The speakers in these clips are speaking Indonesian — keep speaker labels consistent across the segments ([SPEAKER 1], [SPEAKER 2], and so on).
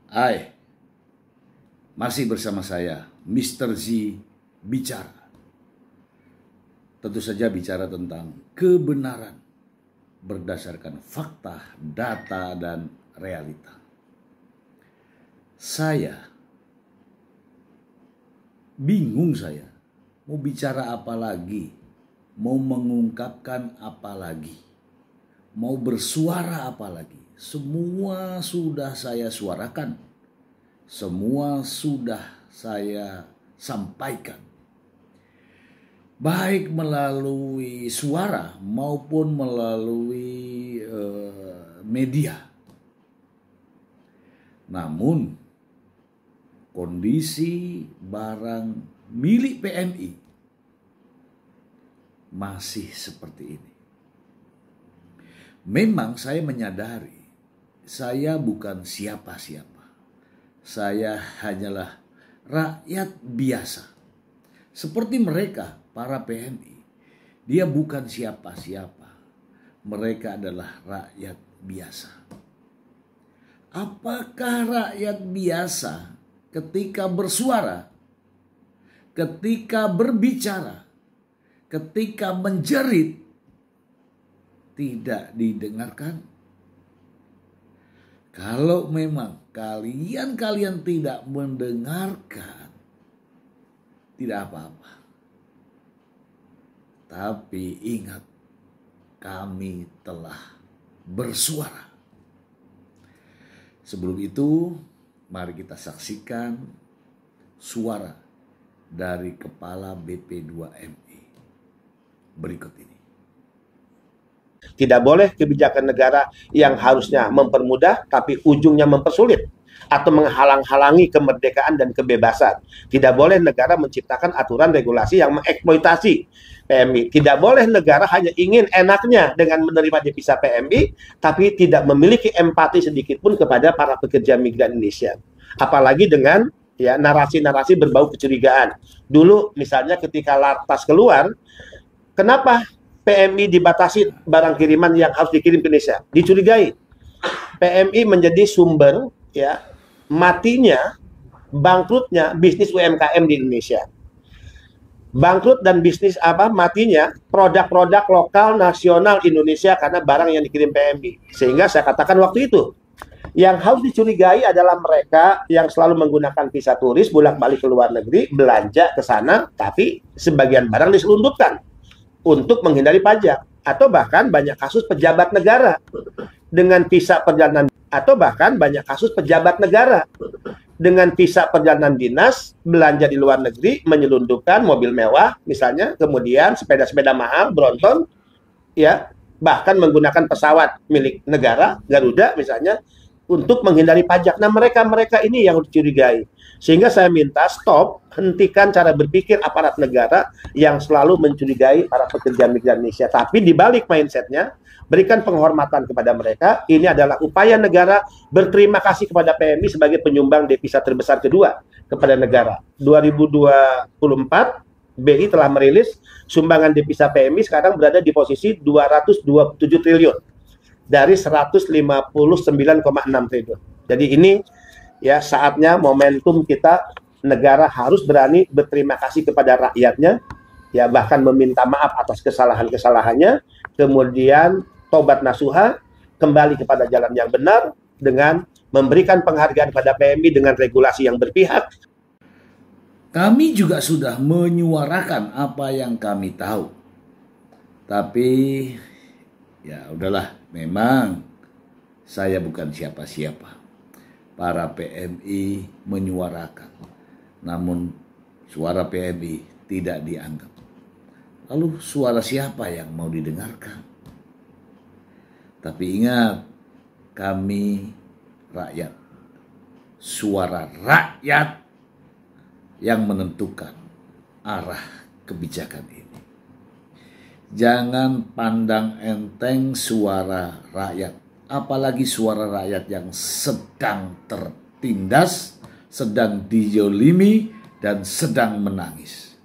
[SPEAKER 1] Hai, masih bersama saya, Mr. Z bicara. Tentu saja bicara tentang kebenaran berdasarkan fakta, data, dan realita. Bingung saya, mau bicara apa lagi, mau mengungkapkan apa lagi, mau bersuara apa lagi. Semua sudah saya suarakan, semua sudah saya sampaikan, baik melalui suara maupun melalui media. Namun kondisi barang milik PMI masih seperti ini. Memang saya menyadari saya bukan siapa-siapa. Saya hanyalah rakyat biasa. Seperti mereka, para PMI. Dia bukan siapa-siapa. Mereka adalah rakyat biasa. Apakah rakyat biasa ketika bersuara, ketika berbicara, ketika menjerit, tidak didengarkan? Kalau memang kalian tidak mendengarkan, tidak apa-apa. Tapi ingat, kami telah bersuara. Sebelum itu, mari kita saksikan suara dari Kepala BP2MI berikut ini.
[SPEAKER 2] Tidak boleh kebijakan negara yang harusnya mempermudah tapi ujungnya mempersulit atau menghalang-halangi kemerdekaan dan kebebasan. Tidak boleh negara menciptakan aturan regulasi yang mengeksploitasi PMI. Tidak boleh negara hanya ingin enaknya dengan menerima devisa PMI tapi tidak memiliki empati sedikit pun kepada para pekerja migran Indonesia. Apalagi dengan narasi-narasi berbau kecurigaan. Dulu misalnya ketika Lartas keluar, kenapa PMI dibatasi barang kiriman yang harus dikirim ke Indonesia? Dicurigai. PMI menjadi sumber matinya, bangkrutnya bisnis UMKM di Indonesia. Bangkrut dan bisnis matinya produk-produk lokal nasional Indonesia karena barang yang dikirim PMI. Sehingga saya katakan waktu itu, yang harus dicurigai adalah mereka yang selalu menggunakan visa turis bolak-balik ke luar negeri, belanja ke sana, tapi sebagian barang diselundupkan untuk menghindari pajak, atau bahkan banyak kasus pejabat negara dengan visa perjalanan, atau bahkan banyak kasus pejabat negara dengan visa perjalanan dinas belanja di luar negeri, menyelundupkan mobil mewah misalnya, kemudian sepeda-sepeda mahal Bronton, bahkan menggunakan pesawat milik negara Garuda misalnya untuk menghindari pajak. Nah, mereka ini yang dicurigai. Sehingga saya minta stop, hentikan cara berpikir aparat negara yang selalu mencurigai para pekerja migran Indonesia. Tapi dibalik mindsetnya, berikan penghormatan kepada mereka. Ini adalah upaya negara berterima kasih kepada PMI sebagai penyumbang devisa terbesar kedua kepada negara. 2024, BI telah merilis sumbangan devisa PMI sekarang berada di posisi 227 triliun dari 159,6 triliun. Jadi ini saatnya momentum kita, negara harus berani berterima kasih kepada rakyatnya, bahkan meminta maaf atas kesalahan-kesalahannya, kemudian tobat nasuha, kembali kepada jalan yang benar dengan memberikan penghargaan pada PMI dengan regulasi yang berpihak.
[SPEAKER 1] Kami juga sudah menyuarakan apa yang kami tahu. Tapi udahlah, memang saya bukan siapa-siapa. Para PMI menyuarakan, namun suara PMI tidak dianggap. Lalu suara siapa yang mau didengarkan? Tapi ingat, kami rakyat, suara rakyat yang menentukan arah kebijakan ini. Jangan pandang enteng suara rakyat. Apalagi suara rakyat yang sedang tertindas, sedang dijolimi, dan sedang menangis.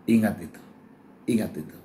[SPEAKER 1] Ingat itu.